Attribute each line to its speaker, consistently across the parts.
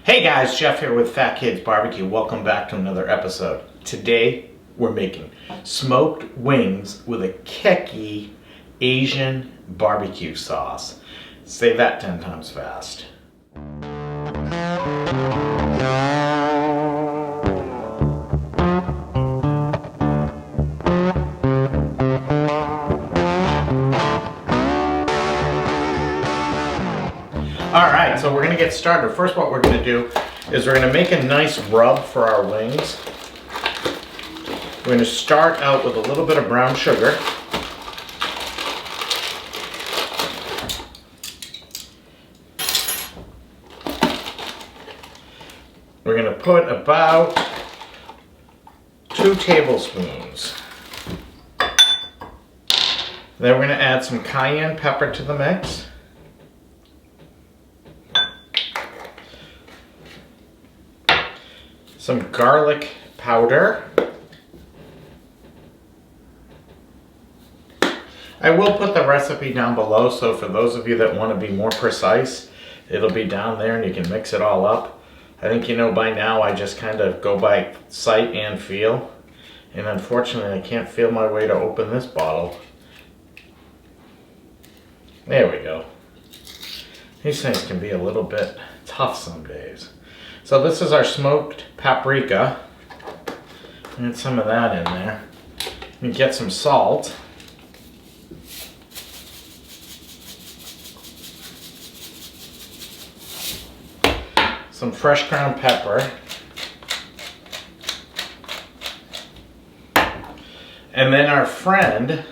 Speaker 1: Hey guys, Jeff here with Fat Kids Barbecue. Welcome back to another episode. Today we're making smoked wings with a Kicky Asian barbecue sauce. Say that 10 times fast. Alright, so we're going to get started. First, what we're going to do is we're going to make a nice rub for our wings. We're going to start out with a little bit of brown sugar. We're going to put about 2 tablespoons. Then we're going to add some cayenne pepper to the mix. Some garlic powder. I will put the recipe down below, so for those of you that want to be more precise, it'll be down there and you can mix it all up. I think you know by now I just kind of go by sight and feel. And unfortunately I can't feel my way to open this bottle. There we go. These things can be a little bit tough some days. So this is our smoked paprika. Add some of that in there. And get some salt. Some fresh ground pepper. And then our friend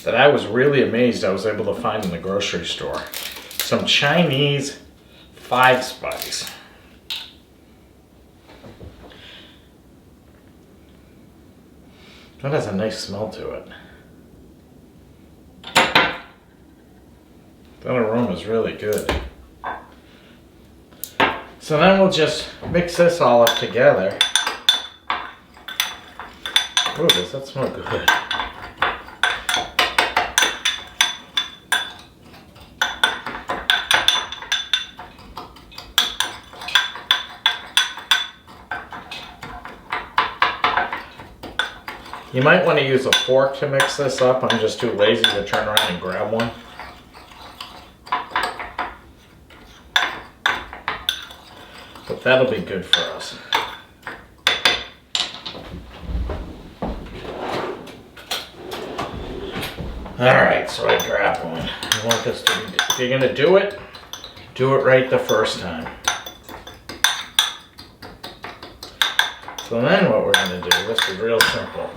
Speaker 1: that I was really amazed I was able to find in the grocery store. Some Chinese 5-spice. That has a nice smell to it. That aroma is really good. So then we'll just mix this all up together. Ooh, does that smell good? You might want to use a fork to mix this up. I'm just too lazy to turn around and grab one. But that'll be good for us. Alright, so I grabbed one. You want this to be, if you're going to do it right the first time. So then what we're going to do, this is real simple.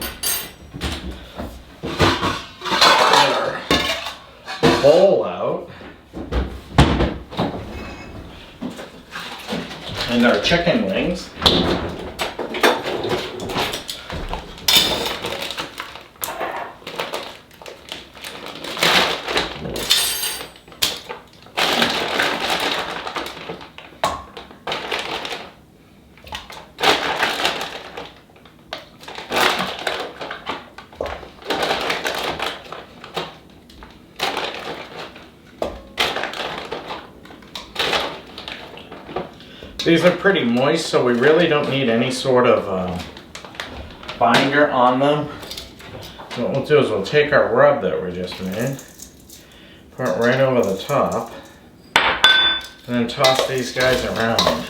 Speaker 1: Get our bowl out. And our chicken wings. These are pretty moist, so we really don't need any sort of binder on them. So what we'll do is we'll take our rub that we just made, put it right over the top, and then toss these guys around.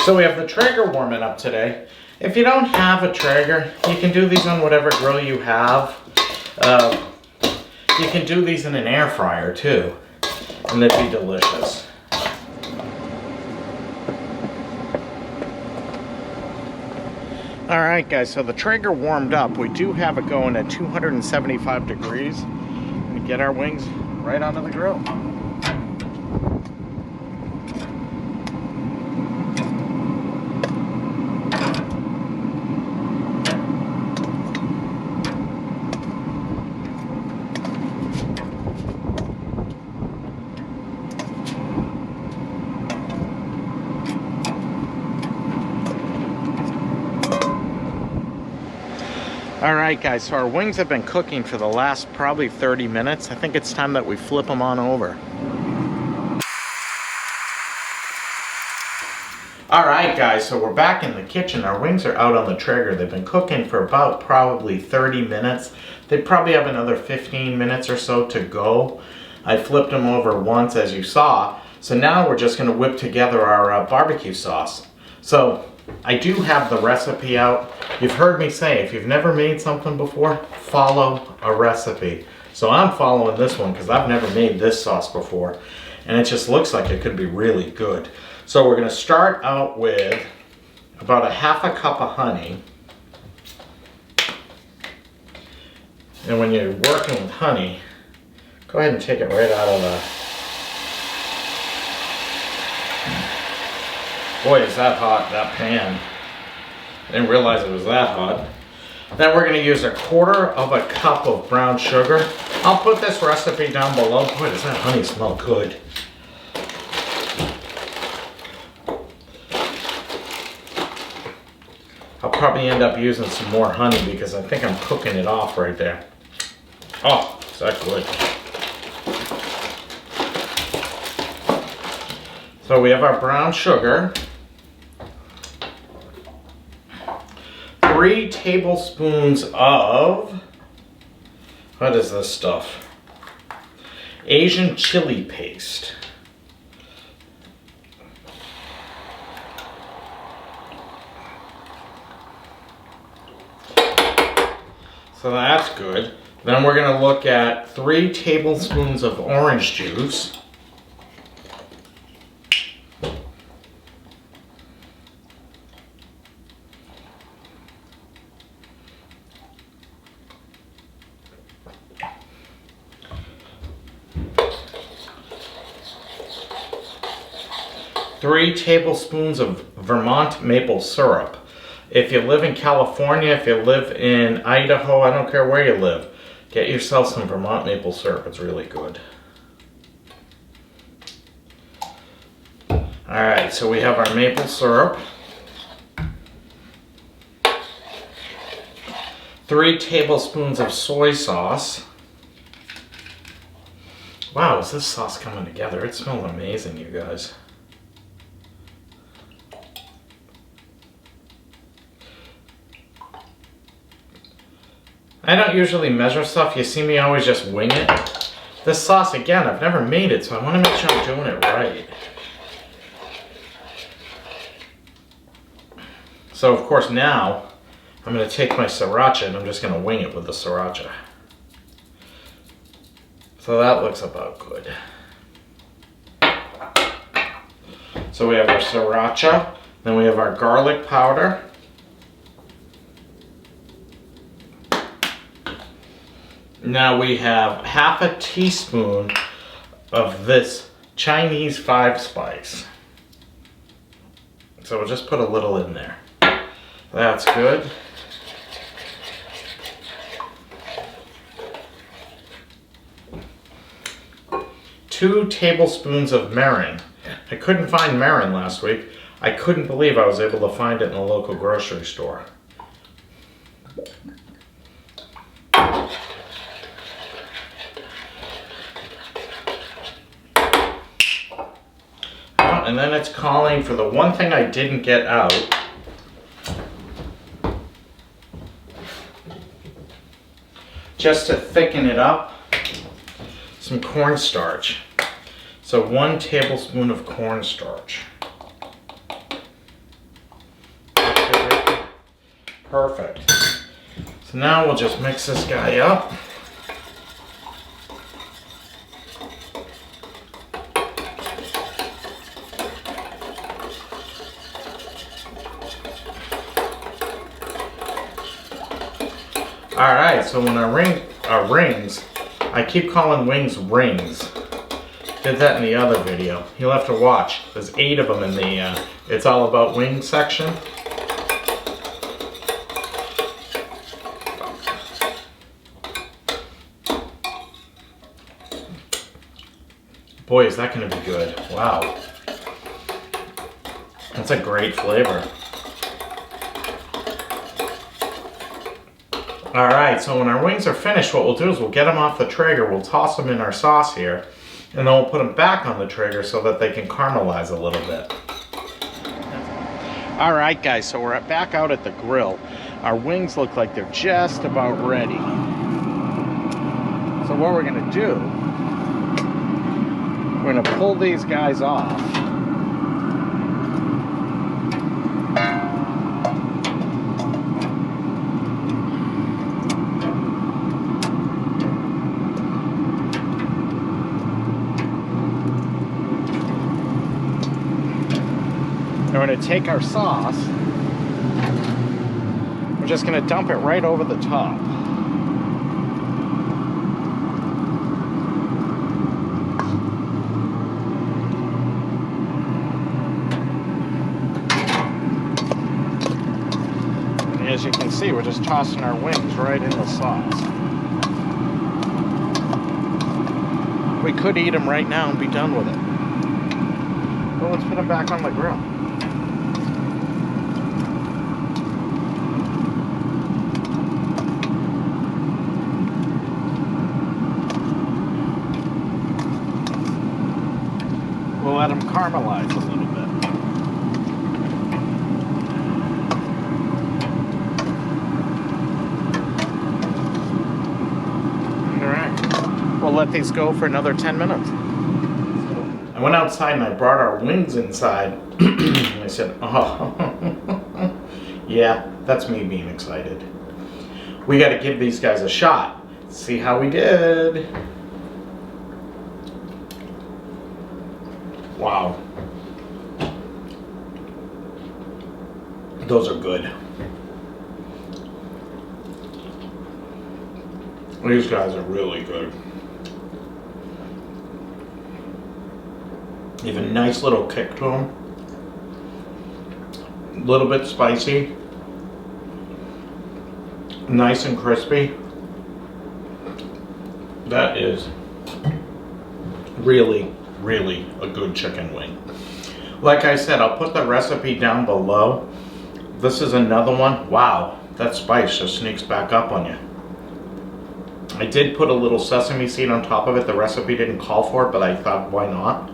Speaker 1: So we have the Traeger warming up today. If you don't have a Traeger, you can do these on whatever grill you have. You can do these in an air fryer too, and they'd be delicious. Alright guys, so the Traeger warmed up. We do have it going at 275 degrees. And get our wings right onto the grill. Alright guys, so our wings have been cooking for the last probably 30 minutes. I think it's time that we flip them on over. Alright guys, so we're back in the kitchen. Our wings are out on the Traeger. They've been cooking for about probably 30 minutes. They probably have another 15 minutes or so to go. I flipped them over once as you saw. So now we're just going to whip together our barbecue sauce. So I do have the recipe out. You've heard me say, if you've never made something before, follow a recipe. So I'm following this one because I've never made this sauce before. And it just looks like it could be really good. So we're going to start out with about a half a cup of honey. And when you're working with honey, go ahead and take it right out of the... Boy, is that hot, that pan. I didn't realize it was that hot. Then we're going to use 1/4 cup of brown sugar. I'll put this recipe down below. Boy, does that honey smell good. I'll probably end up using some more honey because I think I'm cooking it off right there. Oh, is that good? So we have our brown sugar. 3 tablespoons of, what is this stuff? Asian chili paste. So that's good. Then we're going to look at 3 tablespoons of orange juice. Three tablespoons of Vermont maple syrup. If you live in California, if you live in Idaho, I don't care where you live, get yourself some Vermont maple syrup. It's really good. Alright, so we have our maple syrup. 3 tablespoons of soy sauce. Wow, is this sauce coming together? It smells amazing, you guys. I don't usually measure stuff. You see me always just wing it. This sauce, again, I've never made it, so I want to make sure I'm doing it right. So, of course, now I'm going to take my Sriracha and I'm just going to wing it with the Sriracha. So that looks about good. So we have our Sriracha, then we have our garlic powder. Now we have 1/2 teaspoon of this Chinese 5-spice. So we'll just put a little in there. That's good. Two tablespoons of mirin. I couldn't find mirin last week. I couldn't believe I was able to find it in a local grocery store. And then it's calling for the one thing I didn't get out. Just to thicken it up, some cornstarch. So 1 tablespoon of cornstarch. Perfect. So now we'll just mix this guy up. Alright, so when our rings, I keep calling wings rings. Did that in the other video. You'll have to watch. There's 8 of them in the It's All About Wings section. Boy, is that going to be good. Wow. That's a great flavor. Alright, so when our wings are finished, what we'll do is we'll get them off the Traeger, we'll toss them in our sauce here, and then we'll put them back on the Traeger so that they can caramelize a little bit. All right, guys, so we're back out at the grill. Our wings look like they're just about ready. So what we're gonna do, we're gonna pull these guys off. And we're gonna take our sauce. We're just gonna dump it right over the top. And as you can see, we're just tossing our wings right in the sauce. We could eat them right now and be done with it. Well, let's put them back on the grill. We'll let them caramelize a little bit. Alright, we'll let these go for another 10 minutes. I went outside and I brought our wings inside. And I said, oh, yeah, that's me being excited. We got to give these guys a shot. See how we did. Wow. Those are good. These guys are really good. They have a nice little kick to them. A little bit spicy. Nice and crispy. That is really a good chicken wing. Like I said, I'll put the recipe down below. This is another one. Wow, that spice just sneaks back up on you. I did put a little sesame seed on top of it. The recipe didn't call for it, but I thought, why not?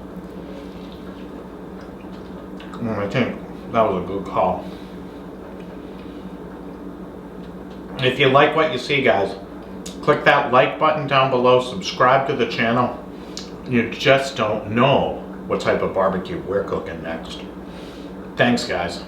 Speaker 1: I think that was a good call. If you like what you see, guys, click that like button down below, subscribe to the channel. You just don't know what type of barbecue we're cooking next. Thanks, guys.